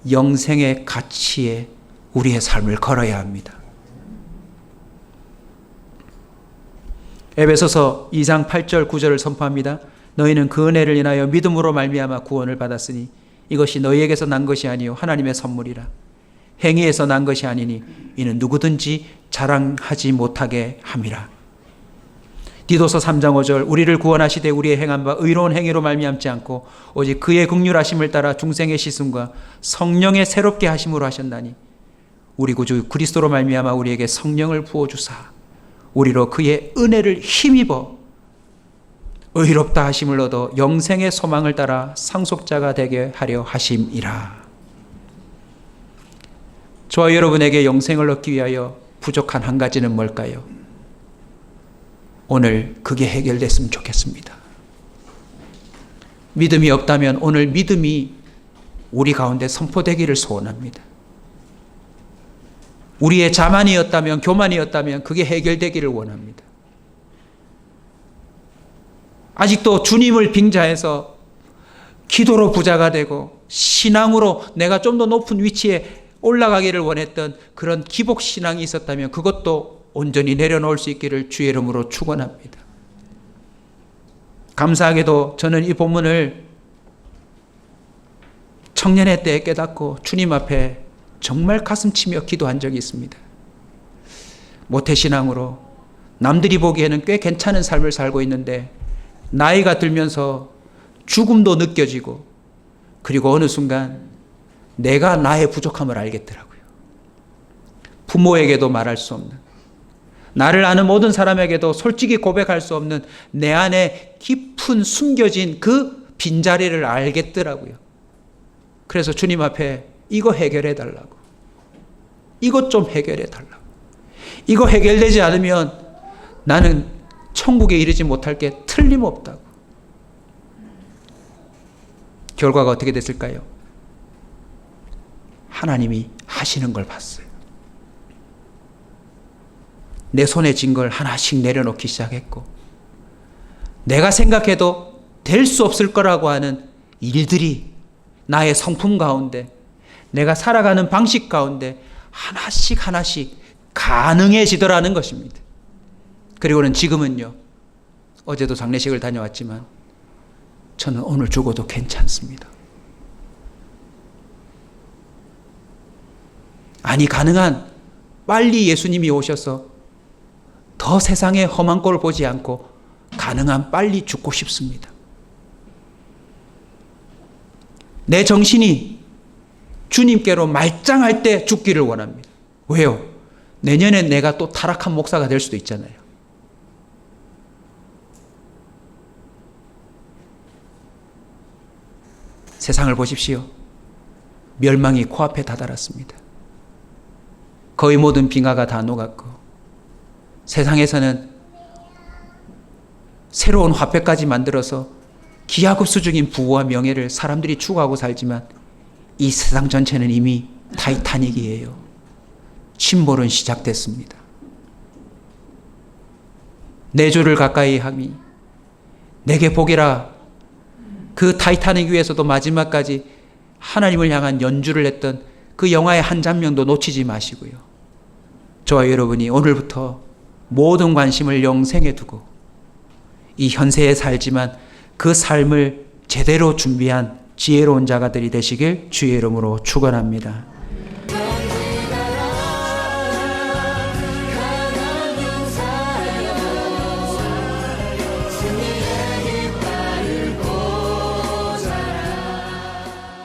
영생의 가치에 우리의 삶을 걸어야 합니다. 에베소서 2장 8절 9절을 선포합니다. 너희는 그 은혜를 인하여 믿음으로 말미암아 구원을 받았으니 이것이 너희에게서 난 것이 아니요 하나님의 선물이라. 행위에서 난 것이 아니니 이는 누구든지 자랑하지 못하게 함이라. 디도서 3장 5절 우리를 구원하시되 우리의 행한 바 의로운 행위로 말미암지 않고 오직 그의 긍휼하심을 따라 중생의 시승과 성령의 새롭게 하심으로 하셨나니 우리 구주 그리스도로 말미암아 우리에게 성령을 부어주사 우리로 그의 은혜를 힘입어 의롭다 하심을 얻어 영생의 소망을 따라 상속자가 되게 하려 하심이라. 저와 여러분에게 영생을 얻기 위하여 부족한 한 가지는 뭘까요? 오늘 그게 해결됐으면 좋겠습니다. 믿음이 없다면 오늘 믿음이 우리 가운데 선포되기를 소원합니다. 우리의 자만이었다면 교만이었다면 그게 해결되기를 원합니다. 아직도 주님을 빙자해서 기도로 부자가 되고 신앙으로 내가 좀 더 높은 위치에 올라가기를 원했던 그런 기복신앙이 있었다면 그것도 온전히 내려놓을 수 있기를 주의 이름으로 축원합니다. 감사하게도 저는 이 본문을 청년의 때에 깨닫고 주님 앞에 정말 가슴치며 기도한 적이 있습니다. 모태신앙으로 남들이 보기에는 꽤 괜찮은 삶을 살고 있는데 나이가 들면서 죽음도 느껴지고 그리고 어느 순간 내가 나의 부족함을 알겠더라고요. 부모에게도 말할 수 없는, 나를 아는 모든 사람에게도 솔직히 고백할 수 없는 내 안에 깊은 숨겨진 그 빈자리를 알겠더라고요. 그래서 주님 앞에 이거 해결해 달라고, 이것 좀 해결해 달라고, 이거 해결되지 않으면 나는 천국에 이르지 못할 게 틀림없다고. 결과가 어떻게 됐을까요? 하나님이 하시는 걸 봤어요. 내 손에 쥔 걸 하나씩 내려놓기 시작했고 내가 생각해도 될 수 없을 거라고 하는 일들이 나의 성품 가운데 내가 살아가는 방식 가운데 하나씩 하나씩 가능해지더라는 것입니다. 그리고는 지금은요, 어제도 장례식을 다녀왔지만 저는 오늘 죽어도 괜찮습니다. 아니, 가능한 빨리 예수님이 오셔서 더 세상에 험한 꼴을 보지 않고 가능한 빨리 죽고 싶습니다. 내 정신이 주님께로 말짱할 때 죽기를 원합니다. 왜요? 내년에 내가 또 타락한 목사가 될 수도 있잖아요. 세상을 보십시오. 멸망이 코앞에 다다랐습니다. 거의 모든 빙하가 다 녹았고 세상에서는 새로운 화폐까지 만들어서 기하급수적인 부와 명예를 사람들이 추구하고 살지만 이 세상 전체는 이미 타이타닉이에요. 침몰은 시작됐습니다. 내 주를 가까이 함이 내게 복이라. 그 타이타닉 위에서도 마지막까지 하나님을 향한 연주를 했던 그 영화의 한 장면도 놓치지 마시고요. 저와 여러분이 오늘부터 모든 관심을 영생에 두고 이 현세에 살지만 그 삶을 제대로 준비한 지혜로운 자가들이 되시길 주의 이름으로 축원합니다.